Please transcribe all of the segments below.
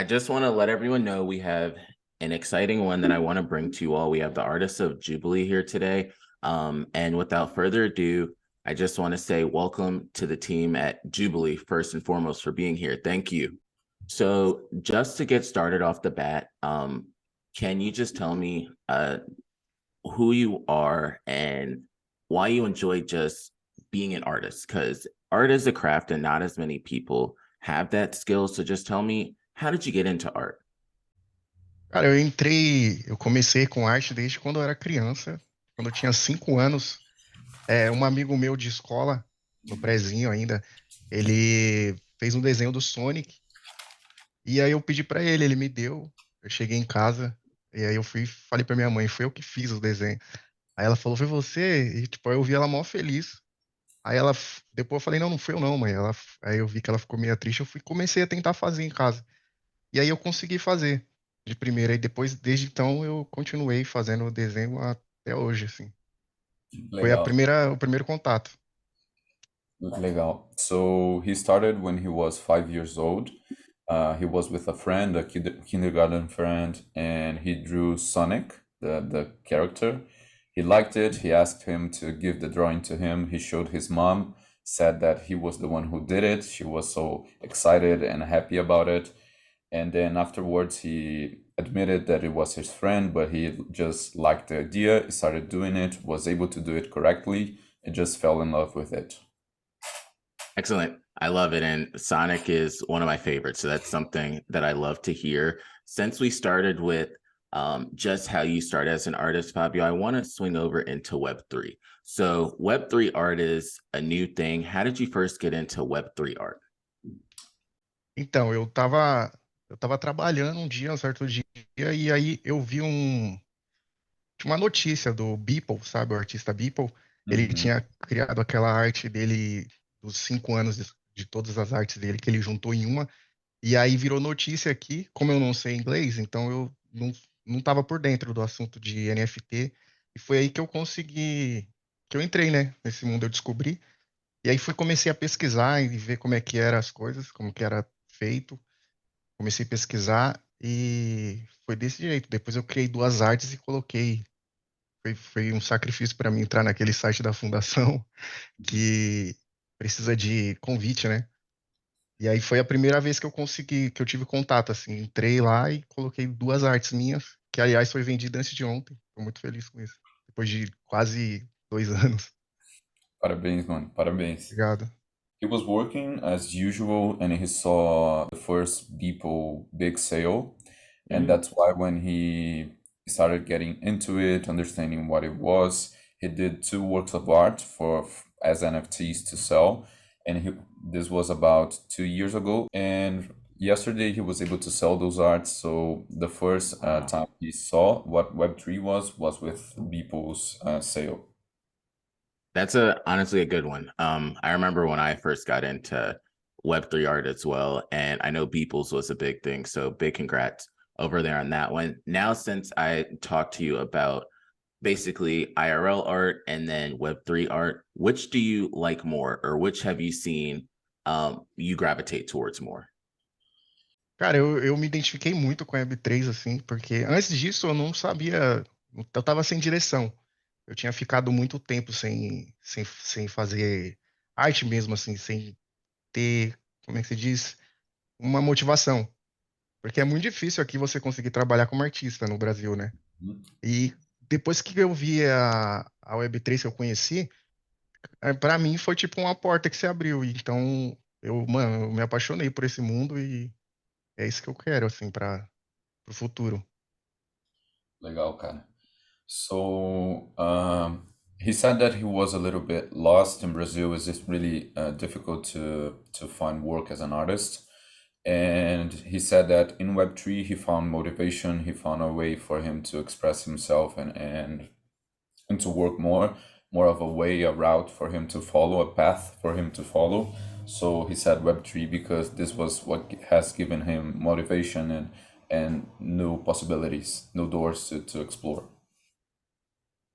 I just want to let everyone know we have an exciting one that I want to bring to you all. We have the artists of Jubilee here today. And without further ado, I just want to say welcome to the team at Jubilee, first and foremost, for being here. Thank you. So, just to get started off the bat, can you just tell me who you are and why you enjoy just being an artist? Because art is a craft and not as many people have that skill. So, just tell me, how did you get into art? Cara, eu comecei com arte desde quando eu era criança, quando eu tinha 5 anos. Um amigo meu de escola, no prezinho ainda, ele fez um desenho do Sonic, e aí eu pedi pra ele, ele me deu. Eu cheguei em casa, e aí eu fui, falei pra minha mãe, foi eu que fiz o desenho. Aí ela falou, foi você? E tipo, aí eu vi ela mó feliz. Aí depois eu falei, não, não foi eu não, mãe. Aí eu vi que ela ficou meio triste, comecei a tentar fazer em casa. E aí eu consegui fazer de primeira, e depois, desde então, eu continuei fazendo o desenho até hoje, assim. Foi Legal, o primeiro contato. legal. So he started when he was 5 years old. He was with a friend, a kindergarten friend, and he drew Sonic, the character. He liked it. He asked him to give the drawing to him. He showed his mom, said that he was the one who did it. She was so excited and happy about it. And then afterwards, he admitted that it was his friend, but he just liked the idea, started doing it, was able to do it correctly, and just fell in love with it. Excellent. I love it. And Sonic is one of my favorites. So that's something that I love to hear. Since we started with just how you start as an artist, Fabio, I want to swing over into Web3. So, Web3 art is a new thing. How did you first get into Web3 art? Então, eu tava trabalhando um dia, um certo dia, e aí eu vi tinha uma notícia do Beeple, sabe, o artista Beeple. Ele Mhm. tinha criado aquela arte dele, dos 5 anos de todas as artes dele, que ele juntou em uma. E aí virou notícia aqui, como eu não sei inglês, então eu não estava por dentro do assunto de NFT. E foi aí que eu consegui, que eu entrei, né? Nesse mundo eu descobri. E aí comecei a pesquisar e ver como é que eram as coisas, como que era feito. Comecei a pesquisar e foi desse jeito. Depois eu criei duas artes e coloquei. Foi um sacrifício para mim entrar naquele site da fundação que precisa de convite, né? E aí foi a primeira vez que eu consegui, que eu tive contato, assim. Entrei lá e coloquei duas artes minhas, que aliás foi vendida antes de ontem. Tô muito feliz com isso. Depois de quase 2 anos. Parabéns, mano. Parabéns. Obrigado. He was working as usual and he saw the first Beeple big sale. And Mhm. that's why when he started getting into it, understanding what it was, he did two works of art for as NFTs to sell. And this was about 2 years ago. And yesterday he was able to sell those arts. So the first Wow. time he saw what Web3 was with Beeple's sale. That's a honestly a good one. I remember when I first got into Web3 art as well, and I know Beeples was a big thing. So big congrats over there on that one. Now, since I talked to you about basically IRL art and then Web3 art, which do you like more, or which have you seen you gravitate towards more? Cara, eu me identifiquei muito com a Web3, assim, porque antes disso eu não sabia, eu tava sem direção. Eu tinha ficado muito tempo sem fazer arte mesmo, assim, sem ter, como é que se diz, uma motivação. Porque é muito difícil aqui você conseguir trabalhar como artista no Brasil, né? E depois que eu vi a Web3 que eu conheci, pra mim foi tipo uma porta que se abriu. Então, mano, eu me apaixonei por esse mundo e é isso que eu quero, assim, para pro futuro. Legal, cara. So he said that he was a little bit lost in Brazil. It's just really difficult to find work as an artist. And he said that in Web3 he found motivation. He found a way for him to express himself and to work more of a way, a route for him to follow, a path for him to follow. So he said Web3 because this was what has given him motivation and new possibilities, new doors to explore.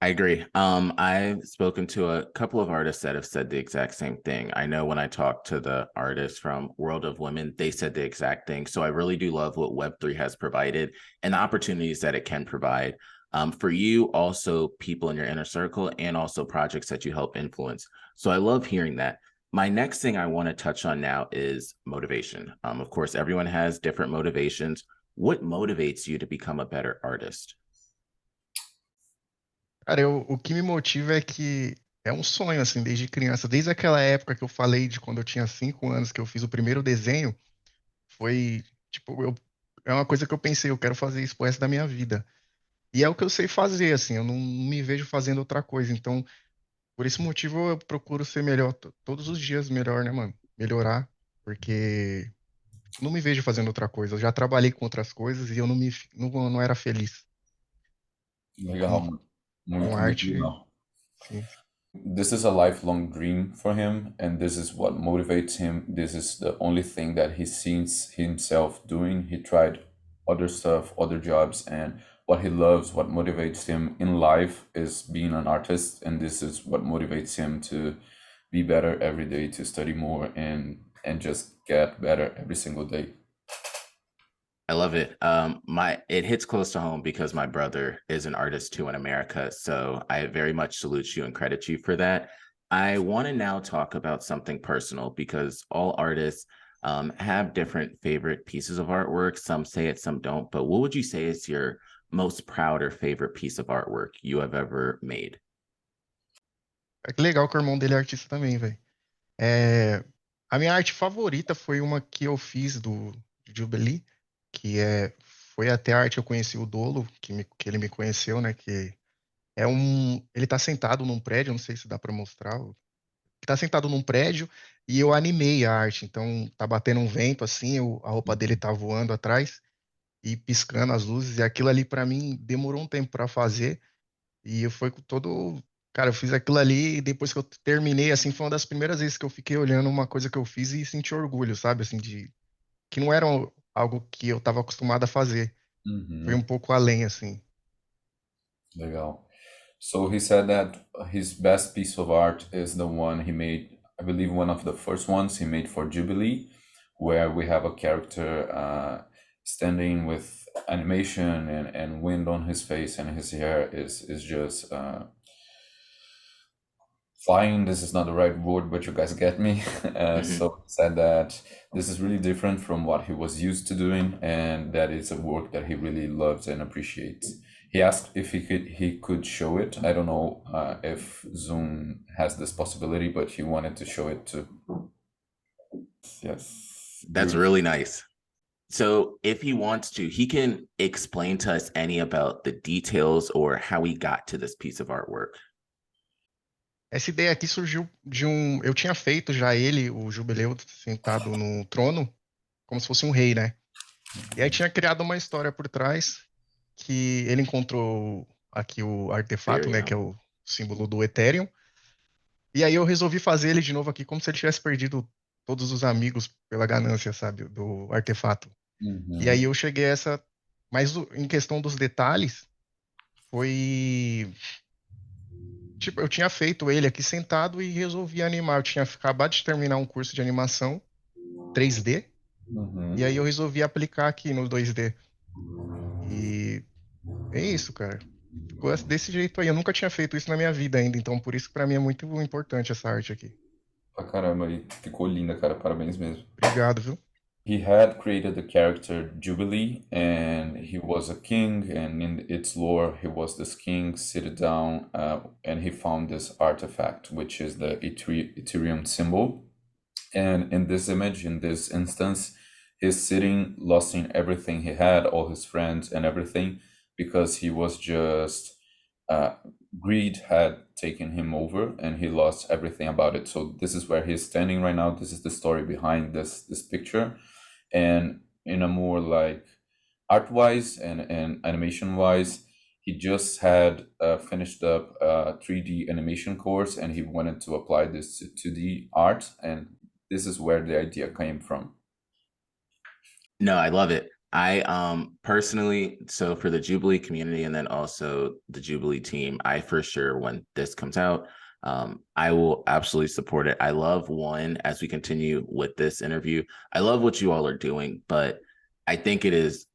I agree. I've spoken to a couple of artists that have said the exact same thing. I know when I talked to the artists from World of Women, they said the exact thing. So I really do love what Web3 has provided and the opportunities that it can provide for you, also people in your inner circle, and also projects that you help influence. So I love hearing that. My next thing I want to touch on now is motivation. Of course, everyone has different motivations. What motivates you to become a better artist? Cara, o que me motiva é que é um sonho, assim, desde criança. Desde aquela época que eu falei de quando eu tinha 5 anos, que eu fiz o primeiro desenho, foi, tipo, é uma coisa que eu pensei, eu quero fazer isso pro resto da minha vida. E é o que eu sei fazer, assim, eu não me vejo fazendo outra coisa. Então, por esse motivo, eu procuro ser melhor, todos os dias melhor, né, mano? Melhorar, porque não me vejo fazendo outra coisa. Eu já trabalhei com outras coisas e eu não era feliz. Legal, Então, mano. com Muito arte, legal. sim. This is a lifelong dream for him, and this is what motivates him. This is the only thing that he sees himself doing. He tried other stuff, other jobs, and what he loves, what motivates him in life is being an artist, and this is what motivates him to be better every day, to study more and just get better every single day. I love it. My it hits close to home because my brother is an artist too in America. So I very much salute you and credit you for that. I want to now talk about something personal because all artists have different favorite pieces of artwork. Some say it, some don't. But what would you say is your most proud or favorite piece of artwork you have ever made? É que legal que o irmão dele é artista também, velho. É, a minha arte favorita foi uma que eu fiz do Jubilee, que foi até a arte que eu conheci o Dolo, que ele me conheceu, né? Ele tá sentado num prédio, não sei se dá pra mostrar. Ele tá sentado num prédio e eu animei a arte, então tá batendo um vento assim, a roupa dele tá voando atrás e piscando as luzes, e aquilo ali pra mim demorou um tempo pra fazer. E eu fui com todo. Cara, eu fiz aquilo ali e depois que eu terminei, assim, foi uma das primeiras vezes que eu fiquei olhando uma coisa que eu fiz e senti orgulho, sabe? Assim, de que não era algo que eu estava acostumado a fazer. Foi um Mhm. pouco além, assim. Legal. So he said that his best piece of art is the one he made, I believe one of the first ones he made for Jubilee, where we have a character standing with animation and wind on his face, and his hair is just flying. This is not the right word, but you guys get me. Mhm. So he said that this is really different from what he was used to doing, and that it's a work that he really loves and appreciates. He asked if he could show it. I don't know if Zoom has this possibility, but he wanted to show it too. Yes, That's beautiful. really nice. So if he wants to, he can explain to us any about the details or how he got to this piece of artwork. Essa ideia aqui surgiu de um. Eu tinha feito já ele, o Jubileu, sentado no trono, como se fosse um rei, né? E aí tinha criado uma história por trás que ele encontrou aqui o artefato, né? Que é Ethereum. o símbolo do Ethereum. E aí eu resolvi fazer ele de novo aqui como se ele tivesse perdido todos os amigos pela ganância, sabe, do artefato. E aí Mhm, eu cheguei a essa, mas em questão dos detalhes, foi tipo, eu tinha feito ele aqui sentado e resolvi animar. Eu tinha acabado de terminar um curso de animação 3D e aí eu mhm. resolvi aplicar aqui no 2D. E é isso, cara. Ficou desse jeito aí. Eu nunca tinha feito isso na minha vida ainda, então por isso que pra mim é muito importante essa arte aqui. Pra caramba, e ficou linda, cara. Parabéns mesmo. Obrigado, viu? He had created the character Jubilee, and he was a king, and in its lore, he was this king seated down, and he found this artifact, which is the Ethereum symbol. And in this image, in this instance, he's sitting, losing everything he had, all his friends and everything, because he was just uh, greed had taken him over, and he lost everything about it. So this is where he's standing right now. This is the story behind this picture, and in a more like art wise and animation wise, he just had finished up a 3D animation course, and he wanted to apply this to 2D art, and this is where the idea came from. No, I love it. I personally, so for the Jubilee community and then also the Jubilee team, I for sure when this comes out, I will absolutely support it. I love one as we continue with this interview. I love what you all are doing, but I think it is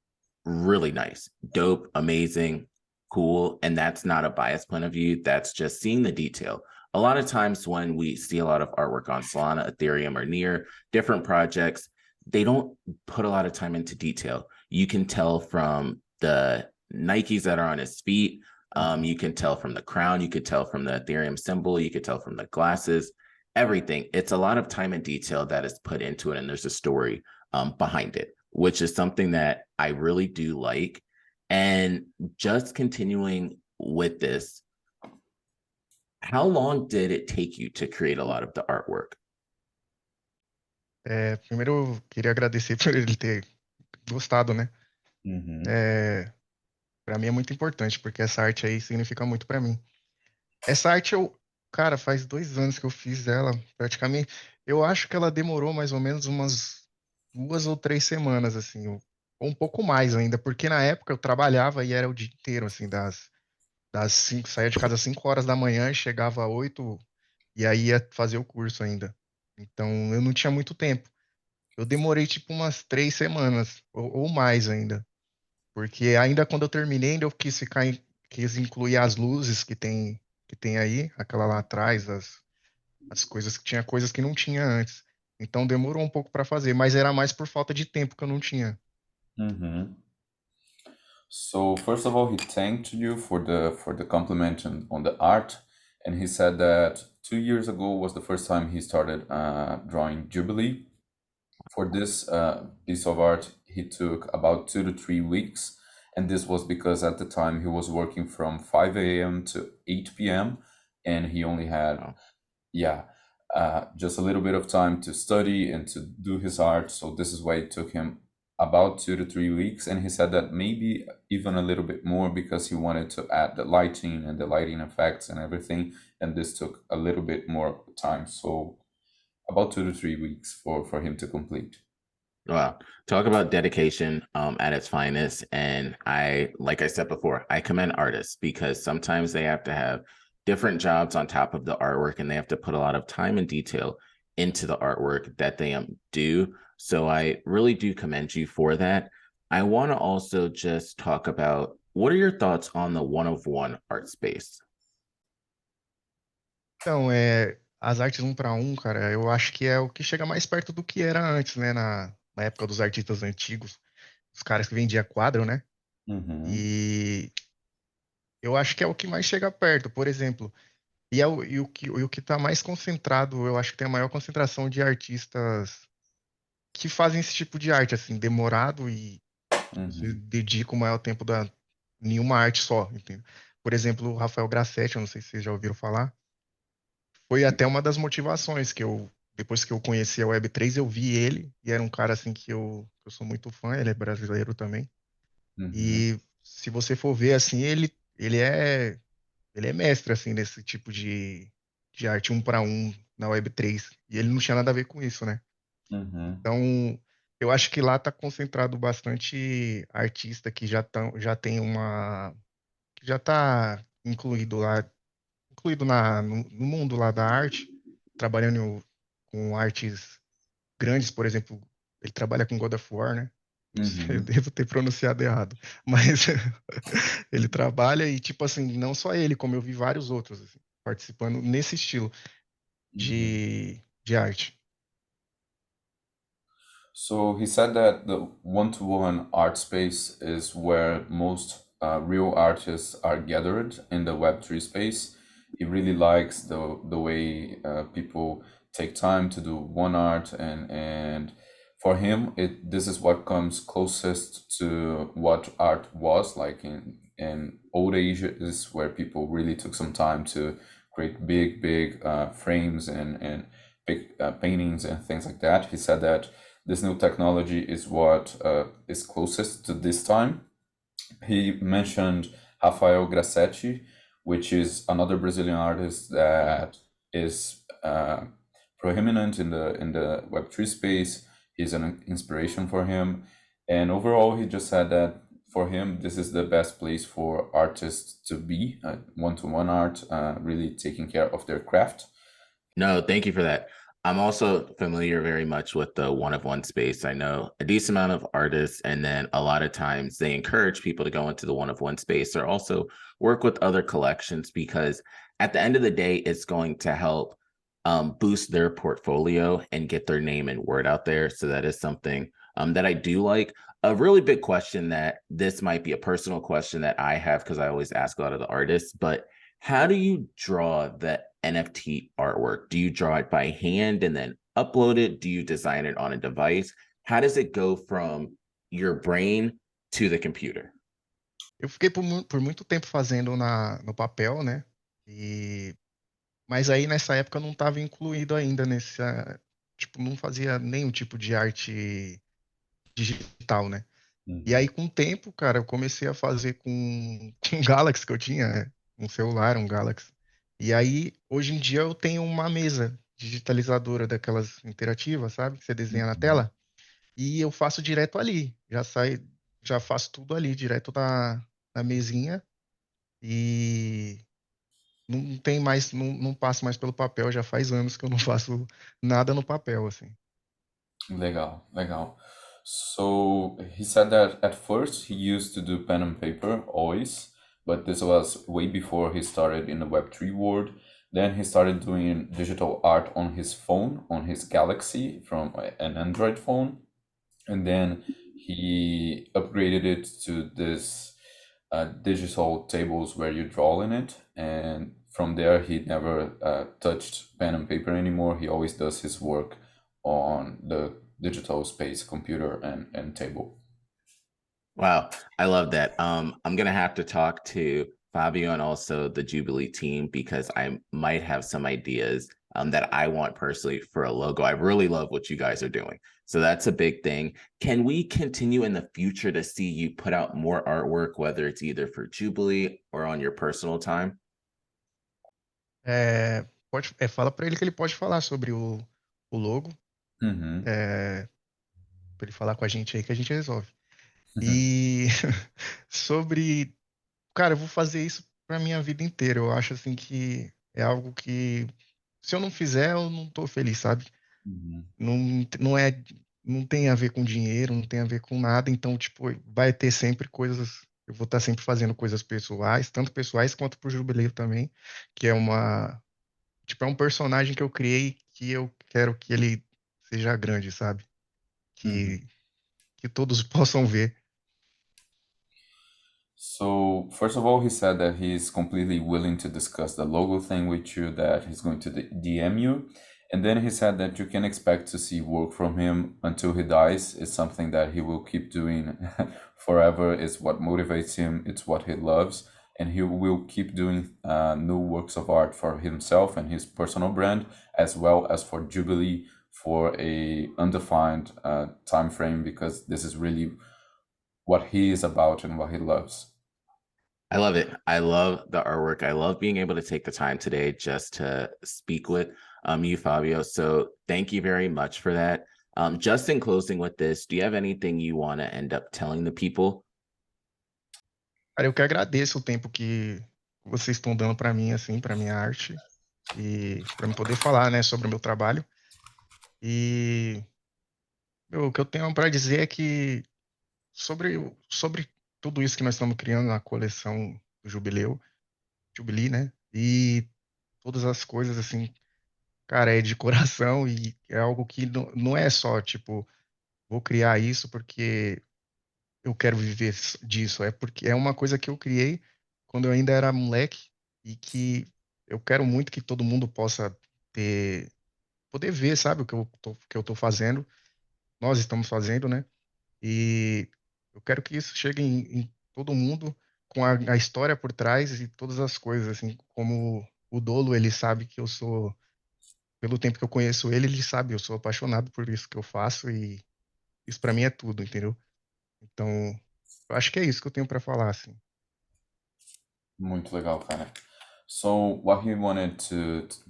really nice, dope, amazing, cool. And that's not a biased point of view. That's just seeing the detail. A lot of times when we see a lot of artwork on Solana, Ethereum, or near different projects, they don't put a lot of time into detail. You can tell from the Nikes that are on his feet. You can tell from the crown. You could tell from the Ethereum symbol. You could tell from the glasses, everything. It's a lot of time and detail that is put into it. And there's a story behind it, which is something that I really do like. And just continuing with this, how long did it take you to create a lot of the artwork? Primeiro, eu queria agradecer por ele ter gostado, né? Mm-hmm. Para mim é muito importante, porque essa arte aí significa muito para mim. Essa arte cara, faz 2 anos que eu fiz ela, praticamente. Eu acho que ela demorou mais ou menos umas 2 ou 3 semanas, assim, ou um pouco mais ainda, porque na época eu trabalhava e era o dia inteiro, assim, das 5, saía de casa às 5 horas da manhã e chegava às 8 e aí ia fazer o curso ainda. Então eu não tinha muito tempo. Eu demorei tipo umas 3 semanas, ou mais ainda. Porque ainda quando eu terminei, ainda eu quis quis incluir as luzes que tem aí, aquela lá atrás, as coisas que tinha coisas que não tinha antes. Então demorou um pouco para fazer, mas era mais por falta de tempo que eu não tinha. Mm-hmm. So first of all, he thanked you for the compliment on the art, and he said that 2 years ago was the first time he started drawing Jubilee. For this piece of art, he took about 2 to 3 weeks, and this was because at the time he was working from 5 a.m. to 8 p.m. and he only had, Oh, yeah, just a little bit of time to study and to do his art. So this is why it took him about 2 to 3 weeks, and he said that maybe even a little bit more because he wanted to add the lighting and the lighting effects and everything, and this took a little bit more time. So about 2 to 3 weeks for him to complete. wow. Talk about dedication at its finest. And like I said before, I commend artists because sometimes they have to have different jobs on top of the artwork and they have to put a lot of time and detail into the artwork that they do. So I really do commend you for that. I want to also just talk about what are your thoughts on the one of one art space? Então, as artes um para um, cara, eu acho que é o que chega mais perto do que era antes, né? Na época dos artistas antigos, os caras que vendiam quadro, né? Mm-hmm. E eu acho que é o que mais chega perto, por exemplo. E o que está mais concentrado, eu acho que tem a maior concentração de artistas que fazem esse tipo de arte, assim, demorado e se Mm-hmm. dedicam o maior tempo em uma arte só, entendeu? Por exemplo, o Rafael Grassetti, eu não sei se vocês já ouviram falar, foi até uma das motivações depois que eu conheci a Web3, eu vi ele, e era um cara, assim, que eu sou muito fã, ele é brasileiro também, Mm-hmm. e se você for ver, assim, ele é mestre, assim, nesse tipo de arte um para um na Web3. E ele não tinha nada a ver com isso, né? Mm-hmm. Então, eu acho que lá tá concentrado bastante artista que já tem que já tá incluído no mundo lá da arte, trabalhando com artes grandes, por exemplo, ele trabalha com God of War, né? Não sei, eu Mm-hmm. devo ter pronunciado errado, mas ele trabalha e, tipo assim, não só ele, como eu vi vários outros, assim, participando nesse estilo Mm-hmm. de arte. So he said that the one-to-one art space is where most real artists are gathered in the Web3 space. He really likes the way people take time to do one art, and for him, this is what comes closest to what art was like in old ages, where people really took some time to create big frames and big paintings and things like that. He said that this new technology is what is closest to this time. He mentioned Rafael Grassetti, which is another Brazilian artist that is proeminent in the Web3 space. He's an inspiration for him. And overall, he just said that for him, this is the best place for artists to be, one-to-one art, really taking care of their craft. No, thank you for that. I'm also familiar very much with the one of one space. I know a decent amount of artists, and then a lot of times they encourage people to go into the one of one space or also work with other collections because at the end of the day, it's going to help boost their portfolio and get their name and word out there. So that is something that I do like. A really big question that this might be a personal question that I have because I always ask a lot of the artists, but how do you draw the NFT artwork? Do you draw it by hand and then upload it? Do you design it on a device? How does it go from your brain to the computer? Eu fiquei por muito tempo fazendo no papel, né? Mas aí nessa época eu não estava incluído ainda tipo, não fazia nenhum tipo de arte digital, né? E Mhm. aí com o tempo, cara, eu comecei a fazer com, com um Galaxy que eu tinha, né? Um celular, um Galaxy. E aí, hoje em dia eu tenho uma mesa digitalizadora daquelas interativas, sabe? Que você desenha na Mhm. tela. E eu faço direto ali. Já faço tudo ali, direto na mesinha. E não tem mais, não passo mais pelo papel. Já faz anos que eu não faço nada no papel, assim. Legal, legal. So he said that at first he used to do pen and paper always, but this was way before he started in the Web3 world. Then he started doing digital art on his phone, on his Galaxy from an Android phone. And then he upgraded it to this digital tables where you draw in it. And from there, he never touched pen and paper anymore. He always does his work on the digital space, computer and table. Wow, I love that. I'm gonna have to talk to Fabio and also the Jubilee team because I might have some ideas that I want personally for a logo. I really love what you guys are doing. So that's a big thing. Can we continue in the future to see you put out more artwork, whether it's either for Jubilee or on your personal time? Fala pra ele que ele pode falar sobre o logo. Mm-hmm. Pra ele falar com a gente aí que a gente resolve. E sobre, cara, eu vou fazer isso pra minha vida inteira. Eu acho assim que é algo que se eu não fizer, eu não tô feliz, sabe? Mm-hmm. Não, não é, não tem a ver com dinheiro, não tem a ver com nada. Então, tipo, vai ter sempre coisas. Eu vou estar sempre fazendo coisas pessoais, tanto pessoais quanto pro Jubileu também, que é tipo, é um personagem que eu criei que eu quero que ele seja grande, sabe? Mm-hmm. Que todos possam ver. So, first of all, he said that he's completely willing to discuss the logo thing with you, that he's going to DM you. And then he said that you can expect to see work from him until he dies. It's something that he will keep doing forever. It's what motivates him, it's what he loves. And he will keep doing new works of art for himself and his personal brand, as well as for Jubilee for a undefined time frame, because this is really what he is about and what he loves. I love it. I love the artwork. I love being able to take the time today just to speak with you, Fabio. So thank you very much for that. Just in closing with this, do you have anything you want to end up telling the people? Cara, eu que agradeço o tempo que vocês estão dando pra mim, assim, pra minha arte e pra me poder falar, né, sobre o meu trabalho. E o que eu tenho pra dizer é que sobre tudo isso que nós estamos criando na coleção do Jubilee, né? E todas as coisas assim, cara, é de coração e é algo que não é só, tipo, vou criar isso porque eu quero viver disso, é porque é uma coisa que eu criei quando eu ainda era moleque e que eu quero muito que todo mundo possa poder ver, sabe, que eu tô fazendo, nós estamos fazendo, né? E eu quero que isso chegue em todo mundo com a história por trás e todas as coisas, assim, como o Dolo, ele sabe que eu sou, pelo tempo que eu conheço ele, ele sabe, eu sou apaixonado por isso que eu faço e isso pra mim é tudo, entendeu? Então, eu acho que é isso que eu tenho pra falar, assim. Muito legal, cara. So what he wanted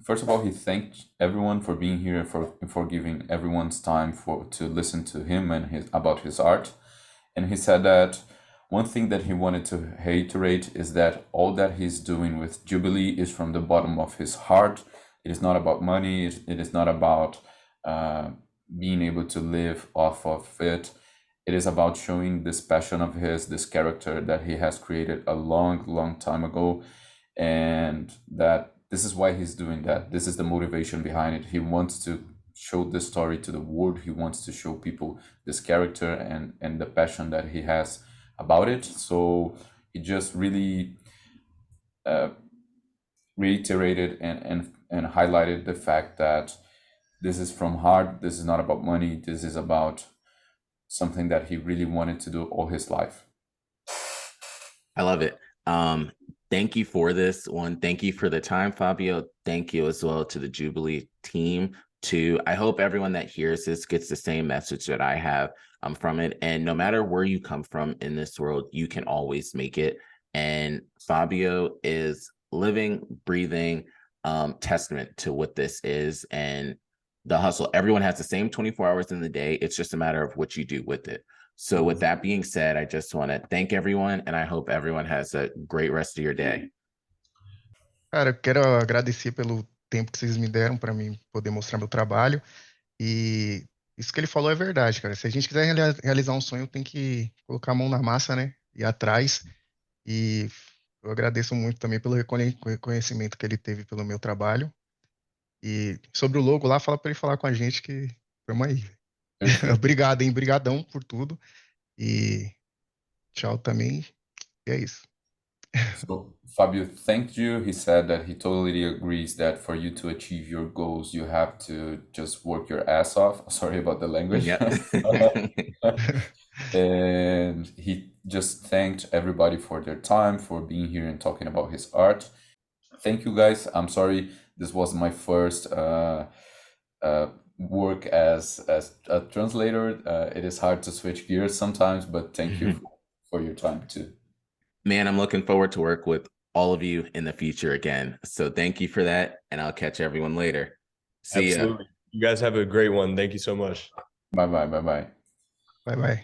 first of all, he thanked everyone for being here, for giving everyone's time for to listen to him and his about his art. And he said that one thing that he wanted to reiterate is that all that he's doing with Jubilee is from the bottom of his heart. It is not about money. It is not about being able to live off of it. It is about showing this passion of his, this character that he has created a long, long time ago, and that this is why he's doing that. This is the motivation behind it. He wants to show this story to the world. He wants to show people this character and the passion that he has about it. So he just really reiterated and highlighted the fact that this is from heart. This is not about money. This is about something that he really wanted to do all his life. I love it. Thank you for this one. Thank you for the time, Fabio. Thank you as well to the Jubilee team. I hope everyone that hears this gets the same message that I have from it. And no matter where you come from in this world, you can always make it. And Fabio is living, breathing testament to what this is and the hustle. Everyone has the same 24 hours in the day. It's just a matter of what you do with it. So with that being said, I just want to thank everyone, and I hope everyone has a great rest of your day. Cara, eu quero agradecer pelo tempo que vocês me deram para mim poder mostrar meu trabalho. E isso que ele falou é verdade, cara. Se a gente quiser realizar um sonho, tem que colocar a mão na massa, né? Ir atrás. E eu agradeço muito também pelo reconhecimento que ele teve pelo meu trabalho. E sobre o logo lá, fala para ele falar com a gente que estamos aí. Obrigado, hein? Brigadão por tudo. E tchau também. E é isso. So Fabio thanked you. He said that he totally agrees that for you to achieve your goals, you have to just work your ass off. Sorry about the language. And he just thanked everybody for their time, for being here and talking about his art. Thank you, guys. I'm sorry, this was my first work as a translator. It is hard to switch gears sometimes, but thank you for your time too. Man, I'm looking forward to work with all of you in the future again. So thank you for that, and I'll catch everyone later. See ya. You guys have a great one. Thank you so much. Bye-bye. Bye-bye. Bye-bye.